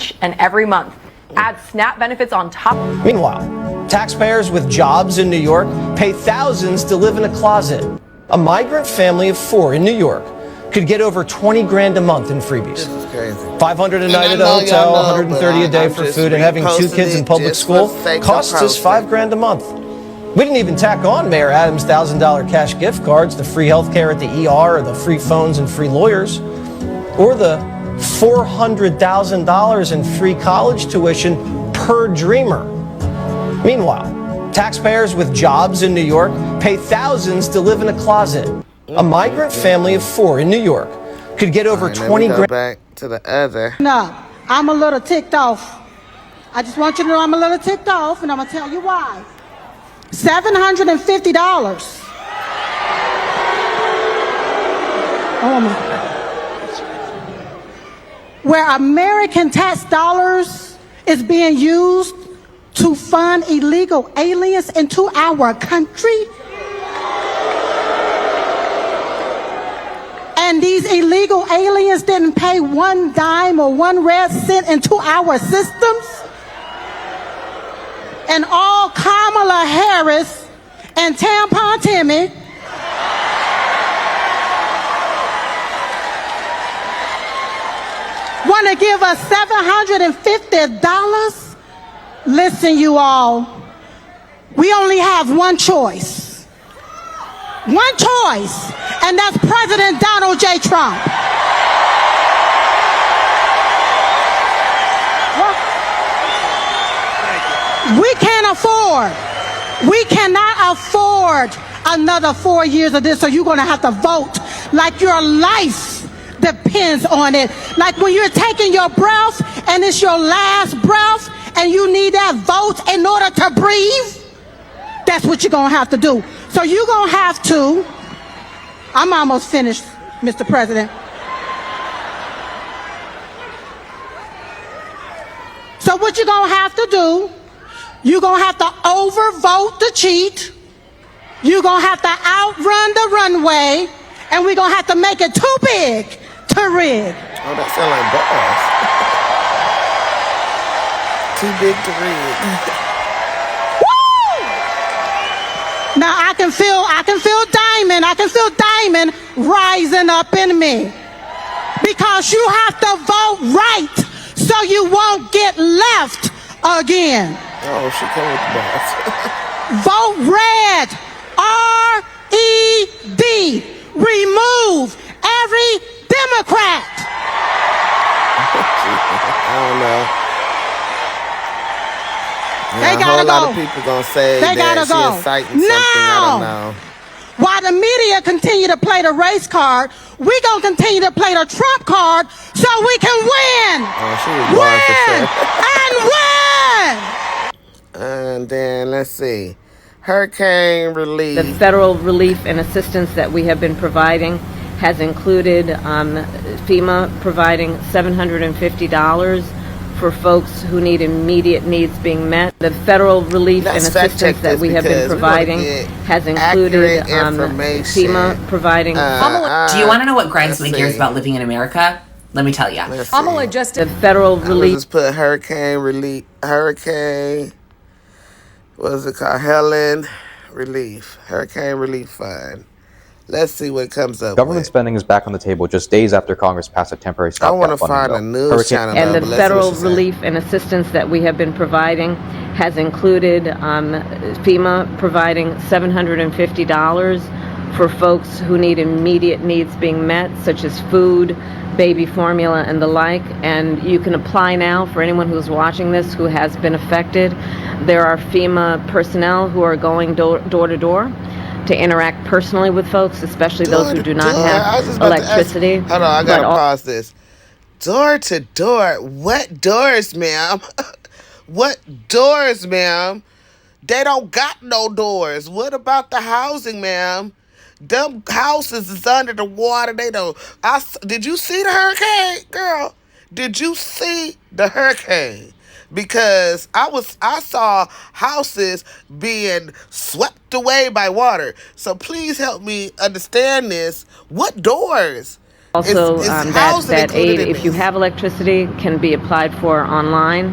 each and every month. Add SNAP benefits on top. Meanwhile, taxpayers with jobs in New York pay thousands to live in a closet. A migrant family of 4 in New York could get over 20 grand a month in freebies. This is crazy. 500 a night at a hotel, 130 a day for food, and having 2 kids in public school costs us 5 grand a month. We didn't even tack on Mayor Adams' $1,000 cash gift cards, the free health care at the ER, or the free phones and free lawyers, or the $400,000 in free college tuition per dreamer. Meanwhile, taxpayers with jobs in New York pay thousands to live in a closet. A migrant family of 4 in New York could get over 20 grand. Back to the other. No, I'm a little ticked off. I just want you to know I'm a little ticked off, and I'm going to tell you why. $750. Oh my. Where American tax dollars is being used to fund illegal aliens into our country. And these illegal aliens didn't pay 1 dime or 1 red cent into our systems. And all Kamala Harris and Tampon Timmy want to give us $750? Listen, you all, we only have one choice. One choice, and that's President Donald J. Trump. We cannot afford another 4 years of this, so you're going to have to vote like your life depends on it. Like when you're taking your breath and it's your last breath and you need that vote in order to breathe, that's what you're going to have to do. So you're going to have to, I'm almost finished, Mr. President. So what you're going to have to do, you're going to have to overvote the cheat. You're going to have to outrun the runway. And we're going to have to make it too big to rig. Oh, that sound like bars. Too big to rig. Woo! Now I can feel Diamond rising up in me. Because you have to vote right so you won't get left again. Oh, she came with the boss. Vote red. R-E-D. Remove every Democrat. I don't know. They gotta go. A lot of people gonna say they that gotta go. Something. I don't know. While the media continue to play the race card, we gonna continue to play the Trump card so we can win. Oh, she was blind for sure. And win. And then let's see, hurricane relief. The federal relief and assistance that we have been providing has included FEMA providing $750 for folks who need immediate needs being met. The federal relief and assistance that we have been providing has included FEMA providing. Do you want to know what grinds my gears about living in America? Let me tell you. Kamala just the federal relief. Just put hurricane relief. Hurricane. What is it called? Helene relief. Hurricane relief fund. Let's see what comes up. Government spending is back on the table just days after Congress passed a temporary stopgap. I want to find a news channel. And the federal relief and assistance that we have been providing has included FEMA providing $750 for folks who need immediate needs being met, such as food, baby formula, and the like. And you can apply now for anyone who's watching this who has been affected. There are FEMA personnel who are going door to door to interact personally with folks, especially those who do not have electricity. Hold on, I gotta pause this. Door to door? What doors, ma'am? What doors, ma'am? They don't got no doors. What about the housing, ma'am? Them houses is under the water. They don't. Did you see the hurricane, girl? Did you see the hurricane? Because I saw houses being swept away by water. So please help me understand this. What doors? Also, Is that housing aid, included in if you this? have electricity, can be applied for online,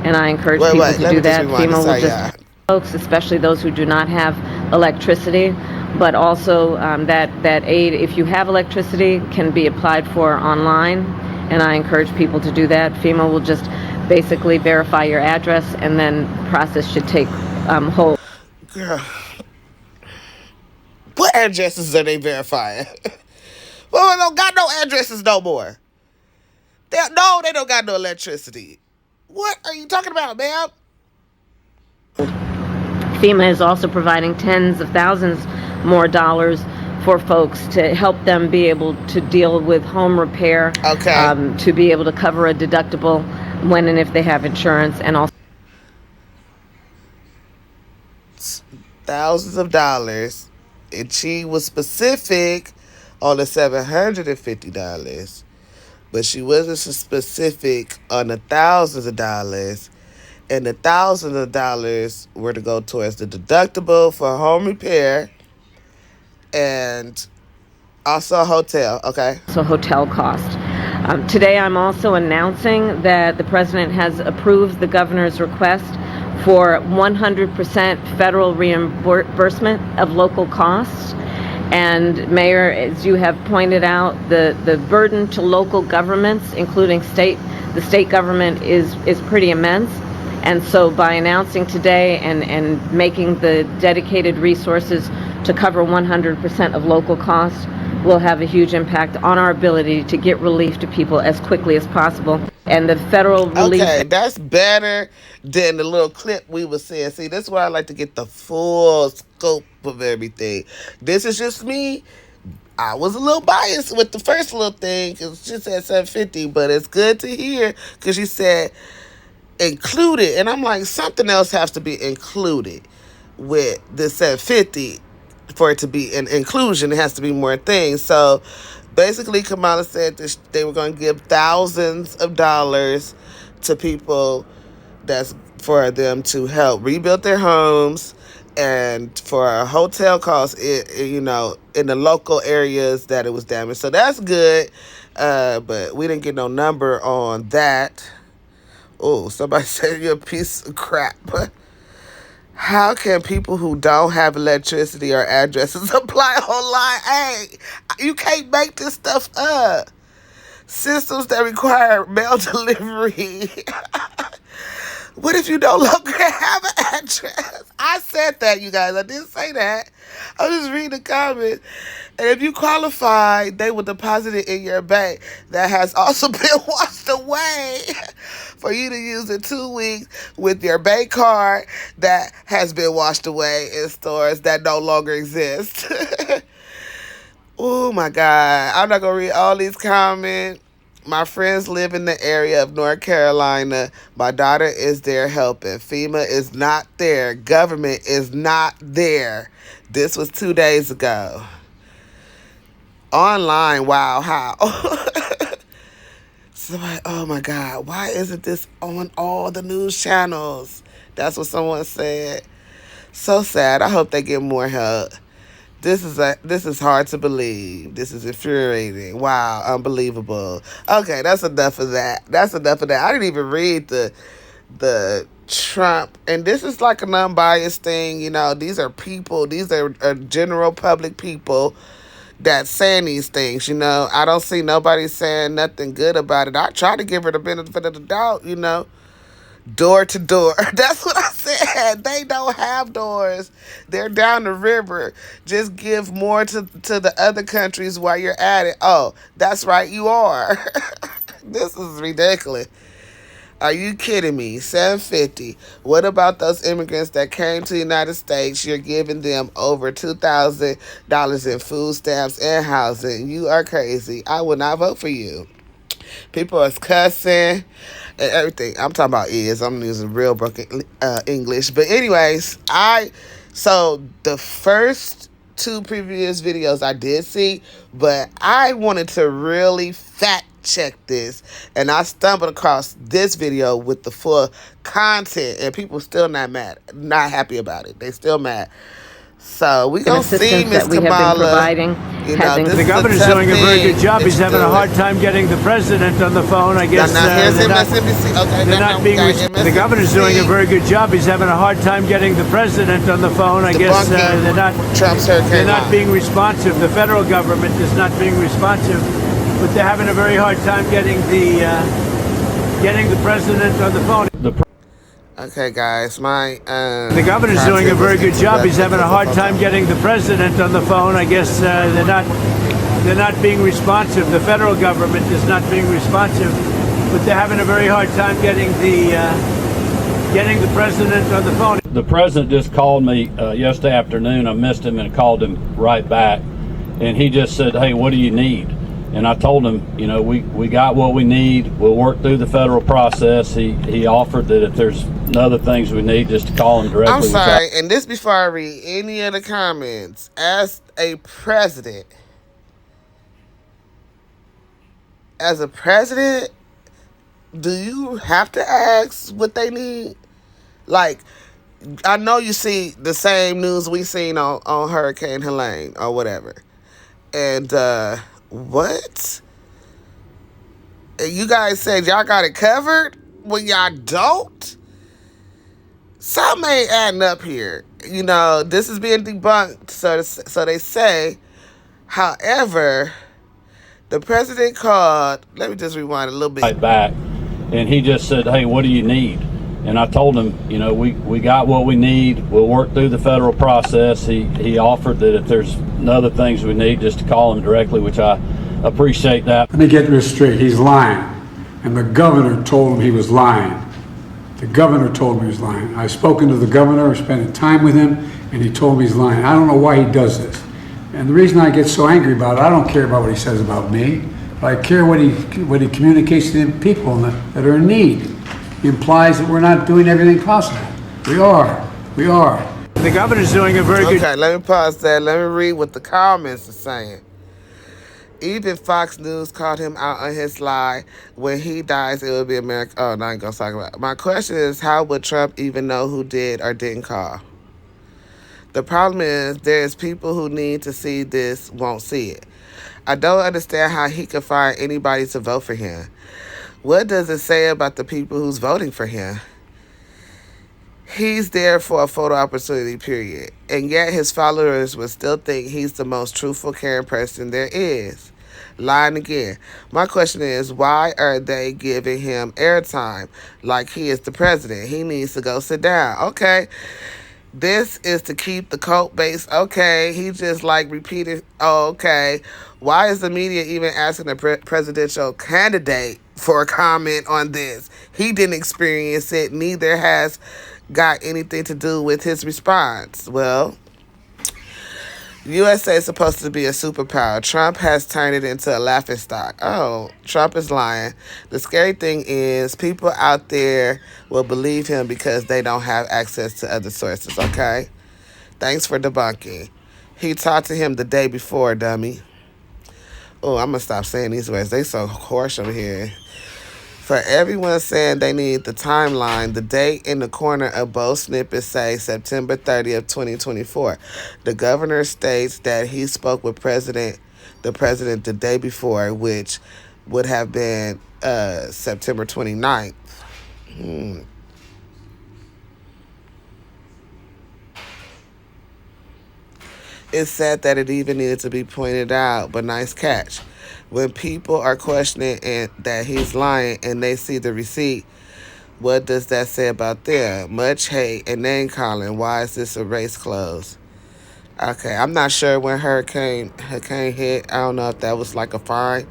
and I encourage people Wait, to let do me just that. rewind FEMA this. will Sorry, just folks, especially those who do not have electricity, but also that aid, if you have electricity, can be applied for online, and I encourage people to do that. FEMA will just basically verify your address, and then the process should take hold. Girl, what addresses are they verifying? Well, they don't got no addresses no more. They don't got no electricity. What are you talking about, ma'am? FEMA is also providing tens of thousands more dollars for folks to help them be able to deal with home repair, Okay. to be able to cover a deductible when and if they have insurance, and also Thousands of dollars. And she was specific on the $750. But she wasn't so specific on the thousands of dollars. And the thousands of dollars were to go towards the deductible for home repair and also a hotel, okay? hotel cost. Today I'm also announcing that the President has approved the Governor's request for 100% federal reimbursement of local costs. And Mayor, as you have pointed out, the burden to local governments, including the state government, is pretty immense. And so by announcing today and making the dedicated resources to cover 100% of local costs will have a huge impact on our ability to get relief to people as quickly as possible. And the federal relief... Okay, that's better than the little clip we were seeing. See, that's why I like to get the full scope of everything. This is just me. I was a little biased with the first little thing because she said 750, but it's good to hear because she said included, and I'm like, something else has to be included with the 750 for it to be an inclusion. It has to be more things. So basically, Kamala said that they were going to give thousands of dollars to people that's for them to help rebuild their homes and for hotel costs, in the local areas that it was damaged. So that's good, but we didn't get no number on that. Oh, somebody said you're a piece of crap. How can people who don't have electricity or addresses apply online? Hey, you can't make this stuff up. Systems that require mail delivery. What if you no longer have an address? I said that, you guys. I didn't say that. I was just reading the comments. And if you qualify, they will deposit it in your bank that has also been washed away for you to use in 2 weeks with your bank card that has been washed away in stores that no longer exist. Oh, my God. I'm not going to read all these comments. My friends live in the area of North Carolina. My daughter is there helping. FEMA is not there. Government is not there. This was 2 days ago. Online, wow, how? Somebody, oh my God, why isn't this on all the news channels? That's what someone said. So sad. I hope they get more help. This is hard to believe. This is infuriating. Wow, unbelievable. Okay, that's enough of that. I didn't even read the Trump, and this is like an unbiased thing. These are people. These are general public people that's saying these things. I don't see nobody saying nothing good about it. I try to give her the benefit of the doubt. Door to door. That's what I said. They don't have doors. They're down the river. Just give more to the other countries while you're at it. Oh, that's right, you are. This is ridiculous. Are you kidding me? $750. What about those immigrants that came to the United States? You're giving them over $2,000 in food stamps and housing. You are crazy. I would not vote for you. People are cussing and everything. I'm talking about I'm using real broken English. But anyways, so the first 2 previous videos I did see, but I wanted to really fact check this, and I stumbled across this video with the full content, and people still not happy about it. They still mad. So we gonna see assistance Miss that we have been Kamala. providing You has know, this included. is The governor's a tough doing a very thing good job. that He's you having a do hard it. time getting the president on the phone. I guess Now here's they're not MSNBC. Okay, now we being. got The governor's doing a MSNBC very good job. He's having a hard time getting the president on the phone. I guess debunking they're not. Trump's They're hurricane not line. being responsive. The federal government is not being responsive, but they're having a very hard time getting the president on the phone. Okay, guys, The governor's doing a very good job. He's having a hard time getting the president on the phone. I guess they're not being responsive. The federal government is not being responsive, but they're having a very hard time getting the president on the phone. The president just called me yesterday afternoon. I missed him and called him right back, and he just said, "Hey, what do you need?" And I told him, you know, we got what we need. We'll work through the federal process. He offered that if there's other things we need, just to call him directly. I'm sorry, and this before I read any of the comments. As a president, do you have to ask what they need? Like, I know you see the same news we seen on Hurricane Helene or whatever. And, what? And you guys said y'all got it covered when y'all don't? Something ain't adding up here. You know, this is being debunked, so they say. However, the president called. Let me just rewind a little bit. Right back, and he just said, "Hey, what do you need?" And I told him, you know, we got what we need. We'll work through the federal process. He offered that if there's other things we need, just to call him directly, which I appreciate that. Let me get this straight. He's lying. And the governor told him he was lying. The governor told me he was lying. I've spoken to the governor, spending time with him, and he told me he's lying. I don't know why he does this. And the reason I get so angry about it, I don't care about what he says about me, but I care what he communicates to the people that are in need. He implies that we're not doing everything possible. We are. The governor's doing a very good. Okay, let me pause that. Let me read what the comments are saying. Even Fox News called him out on his lie. When he dies, it will be America. Oh, no, I ain't gonna talk about it. My question is, how would Trump even know who did or didn't call? The problem is, there's people who need to see this won't see it. I don't understand how he could find anybody to vote for him. What does it say about the people who's voting for him? He's there for a photo opportunity, period. And yet his followers will still think he's the most truthful, caring person there is. Lying again. My question is, why are they giving him airtime like he is the president? He needs to go sit down. Okay. This is to keep the cult base. Okay. He just like repeated. Oh, okay. Why is the media even asking a presidential candidate for a comment on this? He didn't experience it. Neither has got anything to do with his response. Well, USA is supposed to be a superpower. Trump has turned it into a laughingstock. Oh, Trump is lying. The scary thing is people out there will believe him because they don't have access to other sources, okay? Thanks for debunking. He talked to him the day before, dummy. Oh, I'm going to stop saying these words. They so harsh over here. For everyone saying they need the timeline, the date in the corner of both snippets say September 30th, 2024. The governor states that he spoke with the president the day before, which would have been September 29th. It's sad that it even needed to be pointed out, but nice catch. When people are questioning that he's lying and they see the receipt, what does that say about them? Much hate and name calling. Why is this a race close? Okay, I'm not sure when hurricane hit. I don't know if that was like a fine.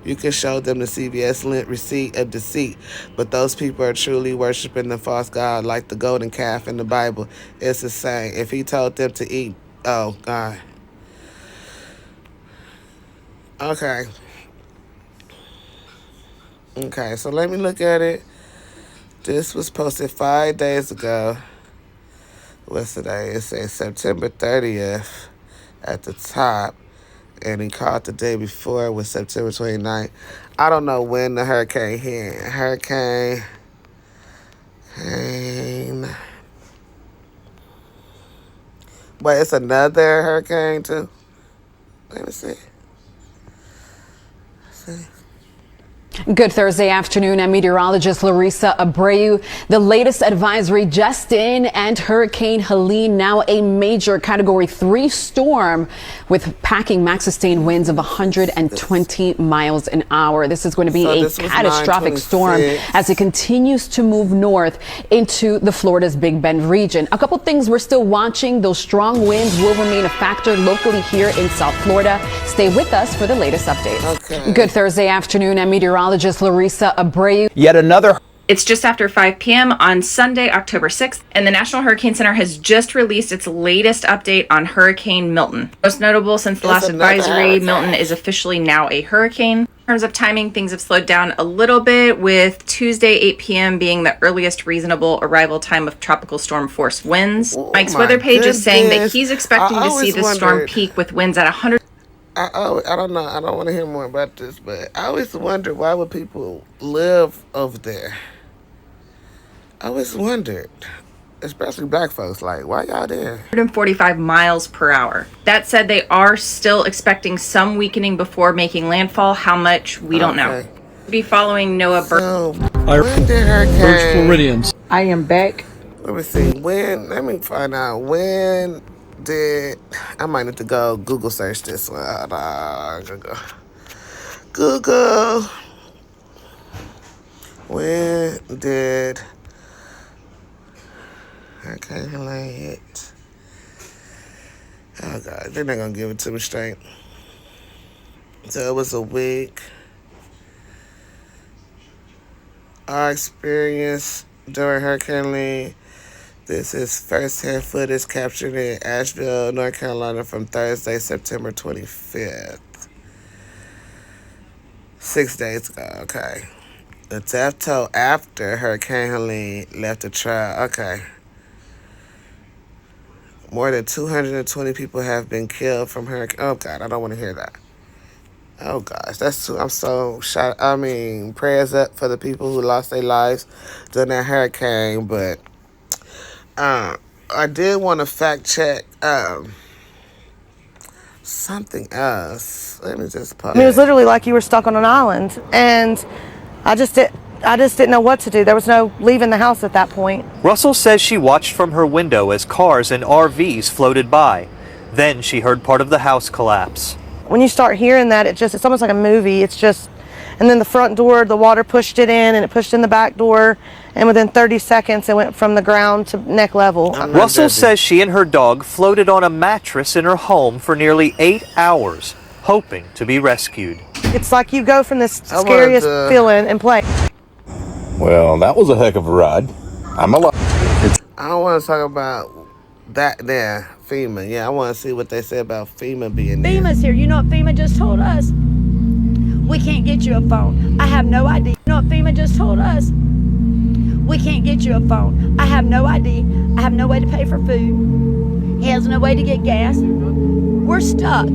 You can show them the CVS lint receipt of deceit, but those people are truly worshiping the false god like the golden calf in the Bible. It's the same. If he told them to eat, oh God. Okay, so let me look at it. This was posted 5 days ago. What's today? It says September 30th at the top. And he called the day before was September 29th. I don't know when the hurricane hit. Hurricane. Wait, it's another hurricane too? Let me see. Good Thursday afternoon. I'm meteorologist Larissa Abreu. The latest advisory just in, and Hurricane Helene, now a major Category 3 storm with packing max sustained winds of 120 miles an hour. This is going to be a catastrophic storm as it continues to move north into the Florida's Big Bend region. A couple things we're still watching. Those strong winds will remain a factor locally here in South Florida. Stay with us for the latest updates. Okay. Good Thursday afternoon. I'm meteorologist Larissa Abreu. Yet another. It's just after 5 p.m. on Sunday, October 6th, and the National Hurricane Center has just released its latest update on Hurricane Milton. Most notable since the last advisory, Milton is officially now a hurricane. In terms of timing, things have slowed down a little bit, with Tuesday 8 p.m. being the earliest reasonable arrival time of tropical storm force winds. Mike's weather page is saying that he's expecting to see the storm peak with winds at 100. I don't know. I don't want to hear more about this, but I always wonder, why would people live over there? I always wondered, especially black folks, like, why y'all there? 145 miles per hour. That said, they are still expecting some weakening before making landfall. How much, we don't know. Be following Noah When did Hurricane Floridians. I am back. Let me see. Let me find out. When did... I might need to go Google search this one. Google. When did Hurricane Helene hit? Oh, God. They're not going to give it to me straight. So it was a week. Our experience during Hurricane Helene. This is first-hand footage captured in Asheville, North Carolina from Thursday, September 25th. 6 days ago, okay. The death toll after Hurricane Helene left a trail, okay. More than 220 people have been killed from hurricane. Oh, God, I don't want to hear that. Oh, gosh, that's too, I'm so shocked. I mean, prayers up for the people who lost their lives during that hurricane, but I did want to fact check something else. Let me just pause. It was literally like you were stuck on an island, and I just didn't know what to do. There was no leaving the house at that point. Russell says she watched from her window as cars and RVs floated by. Then she heard part of the house collapse. When you start hearing that, it's almost like a movie. It's just, and then the front door, the water pushed it in, and it pushed in the back door, and within 30 seconds, it went from the ground to neck level. Russell says she and her dog floated on a mattress in her home for nearly 8 hours, hoping to be rescued. It's like you go from this scariest feeling and play. Well, that was a heck of a ride. I'm alive. I don't want to talk about that there, FEMA. Yeah, I want to see what they say about FEMA being there. FEMA's here. You know what FEMA just told us? We can't get you a phone. I have no idea. You know what FEMA just told us? We can't get you a phone. I have no ID. I have no way to pay for food. He has no way to get gas. We're stuck.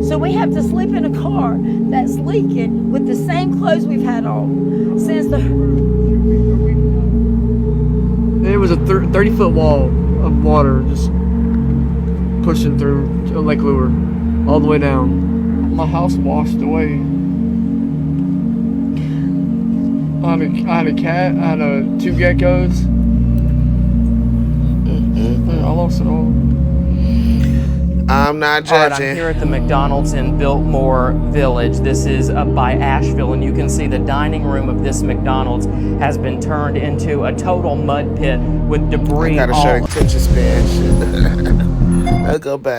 So we have to sleep in a car that's leaking with the same clothes we've had on since the... There was a 30-foot wall of water just pushing through Lake Lure all the way down. My house washed away. I had a cat, I had 2 geckos. I lost it all. I'm not judging. All right, I'm here at the McDonald's in Biltmore Village. This is up by Asheville, and you can see the dining room of this McDonald's has been turned into a total mud pit with debris. I gotta show attention span. I'll go back.